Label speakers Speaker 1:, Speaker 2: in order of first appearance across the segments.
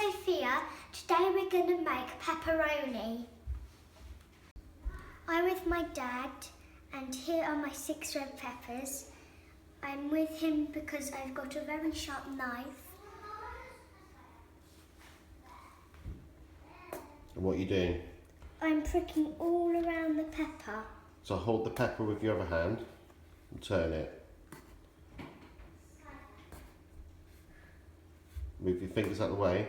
Speaker 1: Sofia. Today we're going to make pepperoni. I'm with my dad and here are my 6 red peppers. I'm with him because I've got a very sharp knife.
Speaker 2: And what are you doing?
Speaker 1: I'm pricking all around the pepper.
Speaker 2: So hold the pepper with your other hand and turn it. Move your fingers out of the way.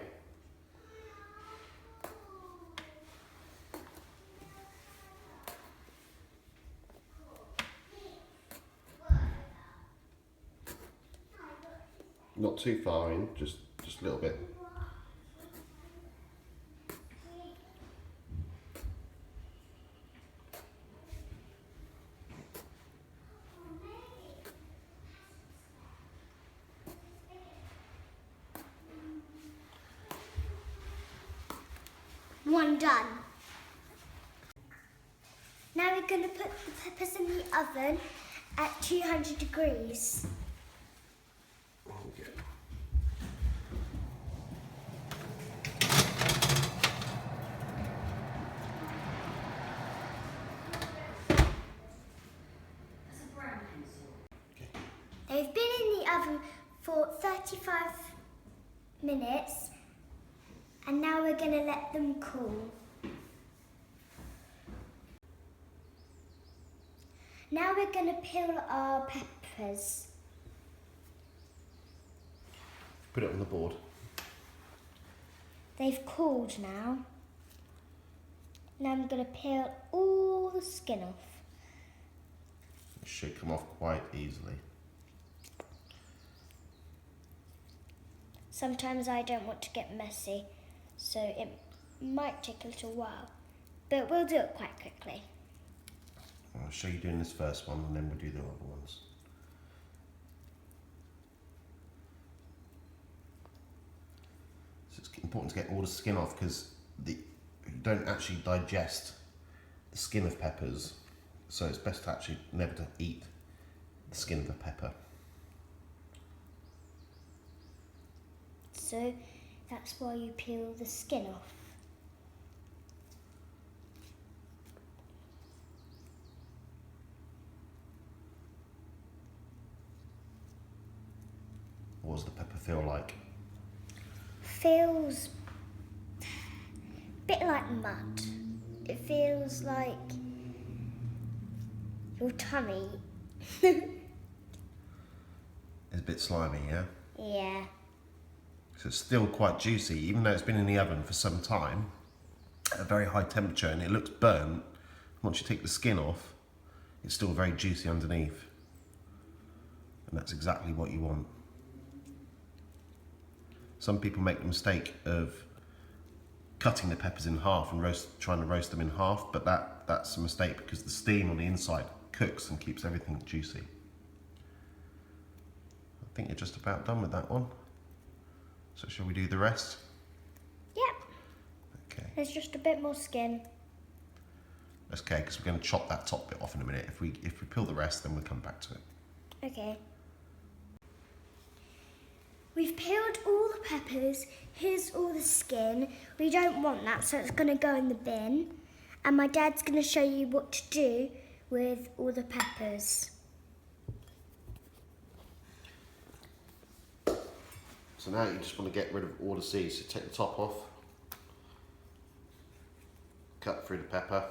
Speaker 2: Not too far in, just a little bit.
Speaker 1: One done. Now we're going to put the peppers in the oven at 200 degrees.
Speaker 2: Okay.
Speaker 1: They've been in the oven for 35 minutes and now we're going to let them cool. Now we're going to peel our peppers.
Speaker 2: Put it on the board.
Speaker 1: They've cooled now. Now I'm going to peel all the skin off.
Speaker 2: It should come off quite easily.
Speaker 1: Sometimes I don't want to get messy, so it might take a little while, but we'll do it quite quickly.
Speaker 2: I'll show you doing this first one and then we'll do the other ones. So it's important to get all the skin off because you don't actually digest the skin of peppers, so it's best to actually never to eat the skin of a pepper.
Speaker 1: So that's why you peel the skin off.
Speaker 2: What does the pepper feel like?
Speaker 1: Feels a bit like mud. It feels like your tummy.
Speaker 2: It's a bit slimy, yeah?
Speaker 1: Yeah.
Speaker 2: So it's still quite juicy, even though it's been in the oven for some time at a very high temperature and it looks burnt. Once you take the skin off, it's still very juicy underneath. And that's exactly what you want. Some people make the mistake of cutting the peppers in half and trying to roast them in half, but that's a mistake because the steam on the inside cooks and keeps everything juicy. I think you're just about done with that one. So shall we do the rest?
Speaker 1: Yep.
Speaker 2: Okay.
Speaker 1: There's just a bit more skin.
Speaker 2: That's okay, because we're going to chop that top bit off in a minute. If we peel the rest, then we'll come back to it.
Speaker 1: Okay. We've peeled all the peppers. Here's all the skin. We don't want that, so it's going to go in the bin. And my dad's going to show you what to do with all the peppers.
Speaker 2: So now you just want to get rid of all the seeds. So take the top off, cut through the pepper,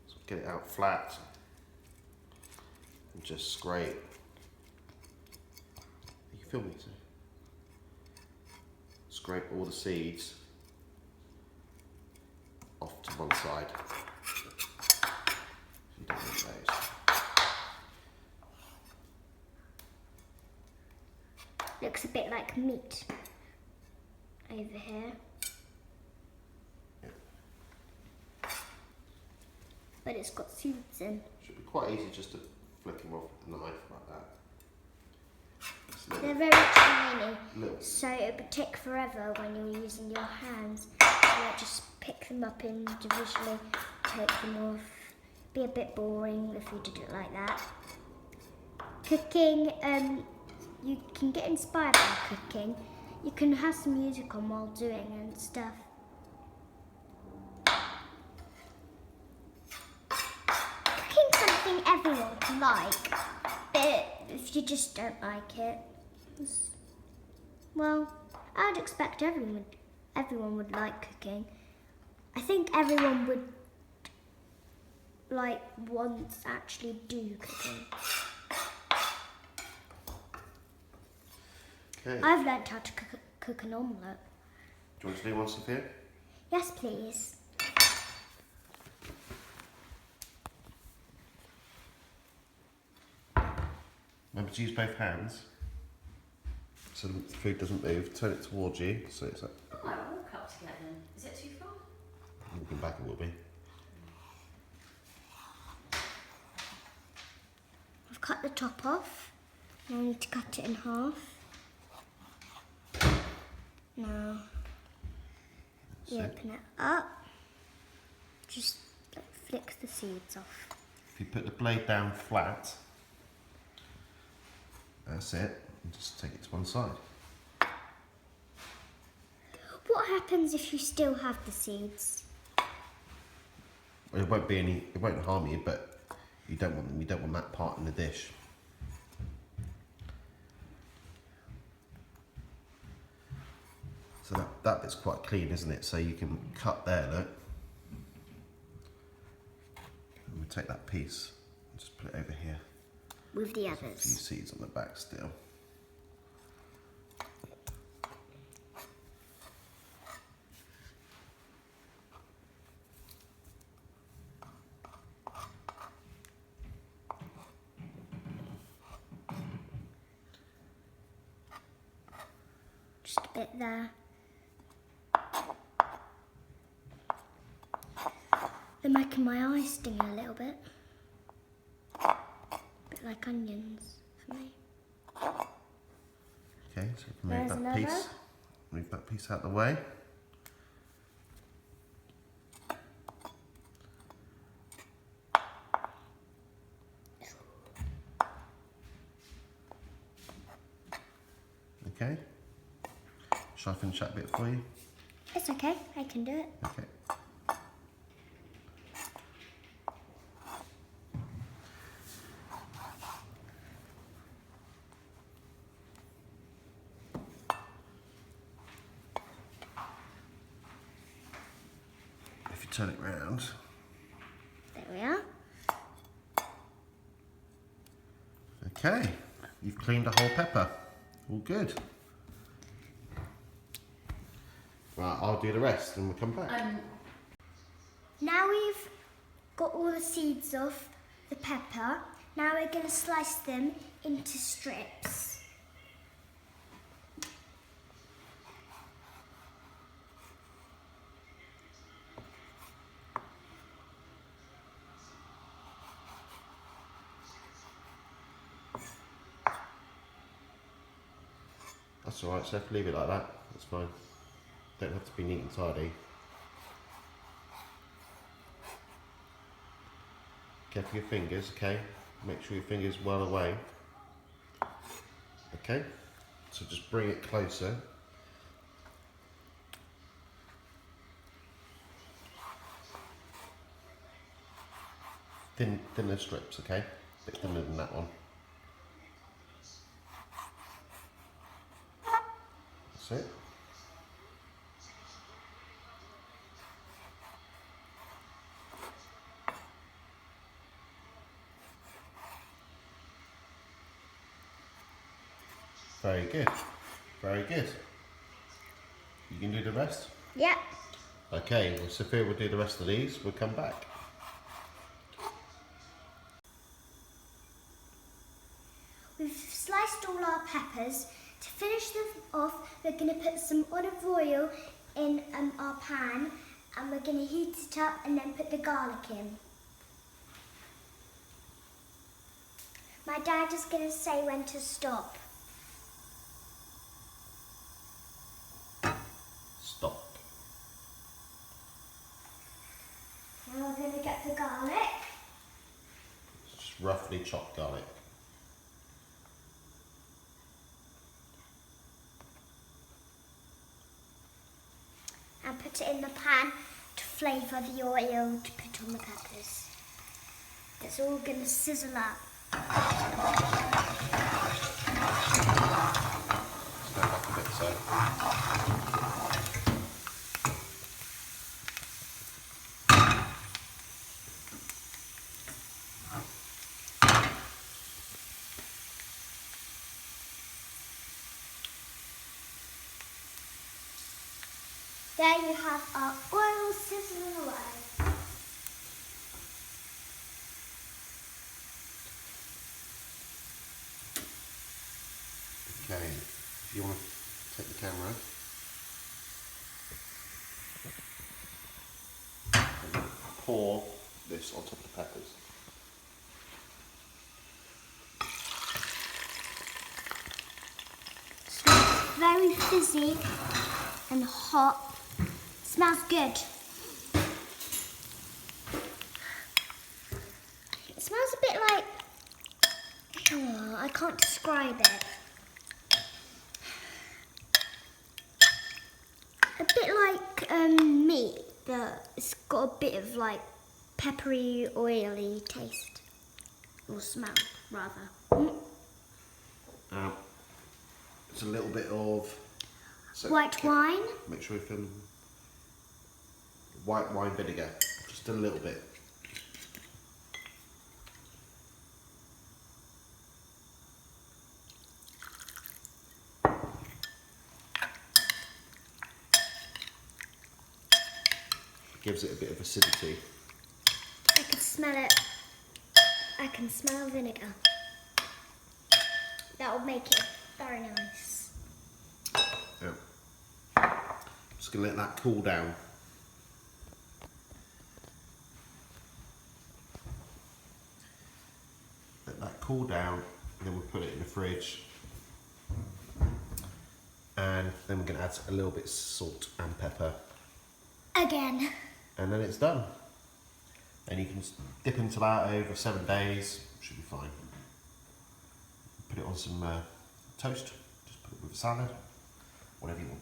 Speaker 2: so get it out flat, and just scrape. You feel me? Scrape all the seeds off to one side. You don't want those.
Speaker 1: Looks a bit like meat over here.
Speaker 2: Yeah.
Speaker 1: But it's got seeds in.
Speaker 2: Should be quite easy just to flick them off with a knife like that.
Speaker 1: They're very tiny,
Speaker 2: Little.
Speaker 1: so it would take forever when you're using your hands. So I just pick them up individually, take them off. Be a bit boring if you did it like that. Cooking, you can get inspired by cooking. You can have some music on while doing and stuff. Cooking's something everyone can like, but if you just don't like it, well, I'd expect everyone would like cooking. I think everyone would want to actually do cooking.
Speaker 2: Okay.
Speaker 1: I've learnt how to cook an omelette.
Speaker 2: Do you want to do one, Sophia?
Speaker 1: Yes, please.
Speaker 2: Remember to use both hands so the food doesn't move. Turn it towards you so it's up.
Speaker 3: Oh, I'll walk up to get them. Is it too far?
Speaker 2: Looking back it will be.
Speaker 1: I've cut the top off. Now I need to cut it in half. Now you open it up. Just flick the seeds off.
Speaker 2: If you put the blade down flat, that's it, and just take it to one side.
Speaker 1: What happens if you still have the seeds?
Speaker 2: Well, it won't harm you, but you don't want that part in the dish. So that bit's quite clean, isn't it? So you can cut there, look. And we'll take that piece and just put it over here.
Speaker 1: With the
Speaker 2: A few
Speaker 1: others.
Speaker 2: seeds on the back still.
Speaker 1: Just a bit there. They're making my eyes sting a little bit. A bit like onions for me.
Speaker 2: Okay, so we can
Speaker 1: There's
Speaker 2: move that piece out of the way. Okay. Shall I finish that bit for you?
Speaker 1: It's okay, I can do it.
Speaker 2: Okay. If you turn it round,
Speaker 1: There we are.
Speaker 2: okay, you've cleaned a whole pepper. All good. Right, I'll do the rest and we'll come back.
Speaker 1: Now we've got all the seeds off the pepper. Now we're going to slice them into strips.
Speaker 2: That's alright, Seth, leave it like that. That's fine. Don't have to be neat and tidy. Careful your fingers, okay? Make sure your fingers well away. Okay? So just bring it closer. Thinner strips, okay? A bit thinner than that one. That's it. Very good. Very good. You can do the rest?
Speaker 1: Yep.
Speaker 2: Okay, well, Sophia will do the rest of these. We'll come back.
Speaker 1: We've sliced all our peppers. To finish them off, we're going to put some olive oil in our pan and we're going to heat it up and then put the garlic in. My dad is going to say when to stop.
Speaker 2: Stop.
Speaker 1: Now we're going to get the garlic.
Speaker 2: Just roughly chopped garlic.
Speaker 1: put it in the pan to flavour the oil to put on the peppers. It's all going to sizzle up.
Speaker 2: Stand back a bit so.
Speaker 1: There you have our oil sizzling away.
Speaker 2: Okay, if you want to take the camera. And pour this on top of the peppers.
Speaker 1: Smells very fizzy and hot. Smells good. It smells a bit like, oh, I can't describe it. A bit like meat, but it's got a bit of like peppery, oily taste. Or smell, rather.
Speaker 2: It's a little bit of
Speaker 1: White wine.
Speaker 2: Make sure you fill white wine vinegar, just a little bit. Gives it a bit of acidity.
Speaker 1: I can smell it. I can smell vinegar. That will make it very nice.
Speaker 2: Yeah. Just gonna let that cool down. Let that cool down, and then we'll put it in the fridge. And then we're gonna add a little bit of salt and pepper.
Speaker 1: Again.
Speaker 2: And then it's done. And you can dip into that over 7 days, should be fine. Put it on some toast, just put it with a salad, whatever you want.